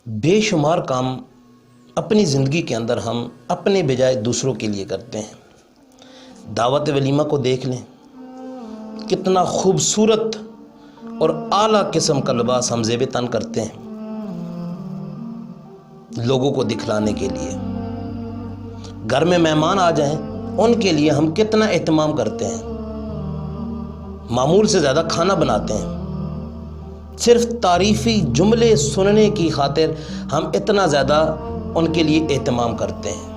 بے شمار کام اپنی زندگی کے اندر ہم اپنے بجائے دوسروں کے لیے کرتے ہیں۔ دعوت ولیمہ کو دیکھ لیں، کتنا خوبصورت اور اعلیٰ قسم کا لباس ہم زیب تن کرتے ہیں لوگوں کو دکھلانے کے لیے۔ گھر میں مہمان آ جائیں، ان کے لیے ہم کتنا اہتمام کرتے ہیں، معمول سے زیادہ کھانا بناتے ہیں، صرف تعریفی جملے سننے کی خاطر ہم اتنا زیادہ ان کے لیے اہتمام کرتے ہیں۔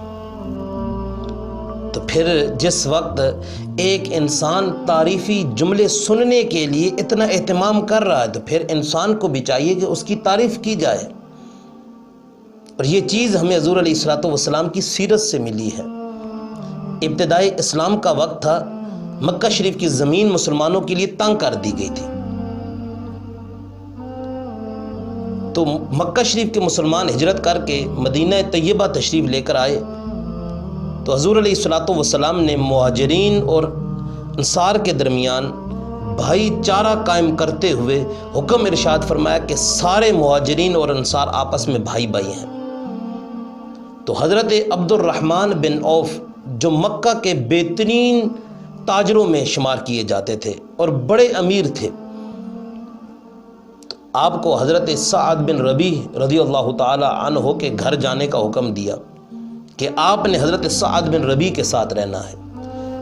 تو پھر جس وقت ایک انسان تعریفی جملے سننے کے لیے اتنا اہتمام کر رہا ہے تو پھر انسان کو بھی چاہیے کہ اس کی تعریف کی جائے۔ اور یہ چیز ہمیں حضور علیہ الصلوۃ والسلام کی سیرت سے ملی ہے۔ ابتدائی اسلام کا وقت تھا، مکہ شریف کی زمین مسلمانوں کے لیے تنگ کر دی گئی تھی، تو مکہ شریف کے مسلمان ہجرت کر کے مدینہ طیبہ تشریف لے کر آئے، تو حضور علیہ الصلوۃ والسلام نے مہاجرین اور انصار کے درمیان بھائی چارہ قائم کرتے ہوئے حکم ارشاد فرمایا کہ سارے مہاجرین اور انصار آپس میں بھائی بھائی ہیں۔ تو حضرت عبد الرحمن بن عوف جو مکہ کے بہترین تاجروں میں شمار کیے جاتے تھے اور بڑے امیر تھے، آپ کو حضرت سعد بن ربیع رضی اللہ تعالی عنہ کے گھر جانے کا حکم دیا کہ آپ نے حضرت سعد بن ربیع کے ساتھ رہنا ہے۔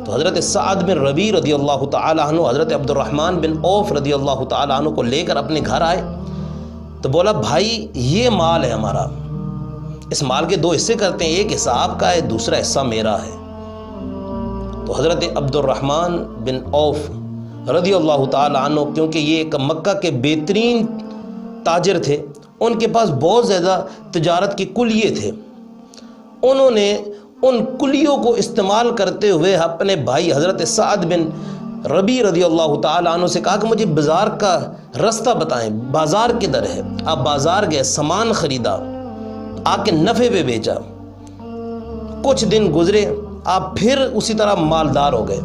تو حضرت سعد بن ربیع رضی اللہ تعالی عنہ حضرت عبد الرحمن بن عوف رضی اللہ تعالی عنہ کو لے کر اپنے گھر آئے، تو بولا بھائی یہ مال ہے ہمارا، اس مال کے دو حصے کرتے ہیں، ایک حصہ آپ کا ہے، دوسرا حصہ میرا ہے۔ تو حضرت عبد الرحمن بن عوف رضی اللہ تعالی عنہ، کیونکہ یہ ایک مکہ کے بہترین تاجر تھے، ان کے پاس بہت زیادہ تجارت کے کلیے تھے، انہوں نے ان کلیوں کو استعمال کرتے ہوئے اپنے بھائی حضرت سعد بن ربیع رضی اللہ تعالی عنہ سے کہا کہ مجھے بازار کا رستہ بتائیں، بازار کدھر ہے۔ آپ بازار گئے، سامان خریدا، آ کے نفع پہ بیچا، کچھ دن گزرے، آپ پھر اسی طرح مالدار ہو گئے۔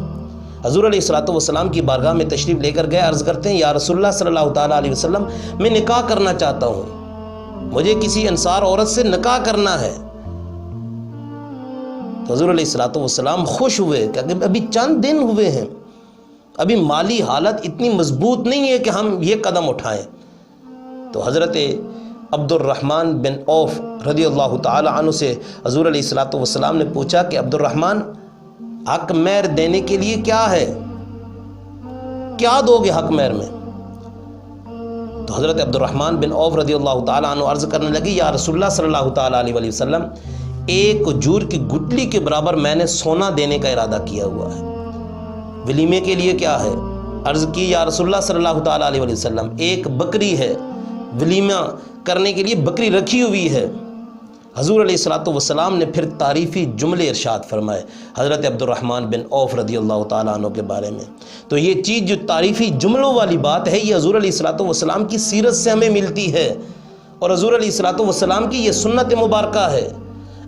حضور علیہ الصلوۃ والسلام کی بارگاہ میں تشریف لے کر گئے، عرض کرتے ہیں یا رسول اللہ صلی اللہ تعالیٰ علیہ وسلم، میں نکاح کرنا چاہتا ہوں، مجھے کسی انصار عورت سے نکاح کرنا ہے۔ تو حضور علیہ الصلوۃ والسلام خوش ہوئے کہ ابھی چند دن ہوئے ہیں، ابھی مالی حالت اتنی مضبوط نہیں ہے کہ ہم یہ قدم اٹھائیں۔ تو حضرت عبد الرحمن بن عوف رضی اللہ تعالی عنہ سے حضور علیہ الصلوۃ والسلام نے پوچھا کہ عبد الرحمن، حق مہر دینے کے لیے کیا ہے، کیا دو گے حق مہر میں؟ تو حضرت عبد الرحمن بن عوف رضی اللہ تعالی عنہ عرض کرنے لگے یا رسول اللہ صلی اللہ تعالی علیہ وسلم، ایک کھجور کی گٹلی کے برابر میں نے سونا دینے کا ارادہ کیا ہوا ہے۔ ولیمے کے لیے کیا ہے؟ عرض کی یا رسول اللہ صلی اللہ تعالی علیہ وسلم، ایک بکری ہے، ولیمہ کرنے کے لیے بکری رکھی ہوئی ہے۔ حضور علیہ الصلوۃ والسلام نے پھر تعریفی جملے ارشاد فرمائے حضرت عبد الرحمن بن عوف رضی اللہ تعالیٰ عنہ کے بارے میں۔ تو یہ چیز جو تعریفی جملوں والی بات ہے، یہ حضور علیہ الصلوۃ والسلام کی سیرت سے ہمیں ملتی ہے، اور حضور علیہ الصلوۃ والسلام کی یہ سنت مبارکہ ہے۔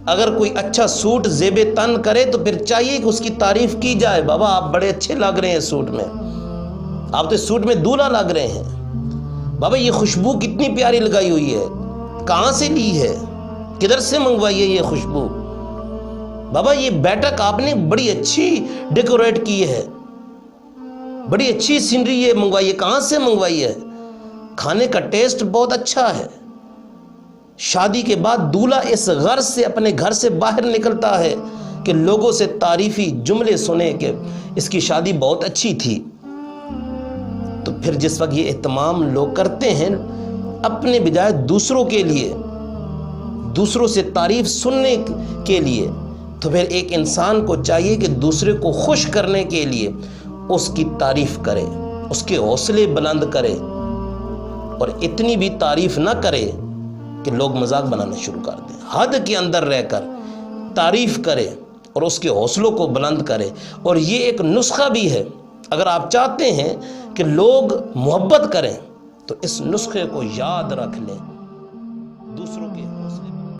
اگر کوئی اچھا سوٹ زیب تن کرے تو پھر چاہیے کہ اس کی تعریف کی جائے، بابا آپ بڑے اچھے لگ رہے ہیں سوٹ میں، آپ تو اس سوٹ میں دولہا لگ رہے ہیں، بابا یہ خوشبو کتنی پیاری لگائی ہوئی ہے، کہاں سے لی ہے، کدھر سے منگوائی ہے یہ خوشبو، بابا یہ بیٹھک آپ نے بڑی اچھی ڈیکوریٹ کی ہے، بڑی اچھی سینری یہ منگوائی ہے، کہاں سے منگوائی ہے، کھانے کا ٹیسٹ بہت اچھا ہے۔ شادی کے بعد دولہا اس غرض سے اپنے گھر سے باہر نکلتا ہے کہ لوگوں سے تعریفی جملے سنے کہ اس کی شادی بہت اچھی تھی۔ تو پھر جس وقت یہ اہتمام لوگ کرتے ہیں اپنے بجائے دوسروں کے لیے، دوسروں سے تعریف سننے کے لیے، تو پھر ایک انسان کو چاہیے کہ دوسرے کو خوش کرنے کے لیے اس کی تعریف کرے، اس کے حوصلے بلند کرے، اور اتنی بھی تعریف نہ کرے کہ لوگ مذاق بنانا شروع کر دیں، حد کے اندر رہ کر تعریف کرے اور اس کے حوصلوں کو بلند کرے۔ اور یہ ایک نسخہ بھی ہے، اگر آپ چاہتے ہیں کہ لوگ محبت کریں تو اس نسخے کو یاد رکھ لیں، دوسروں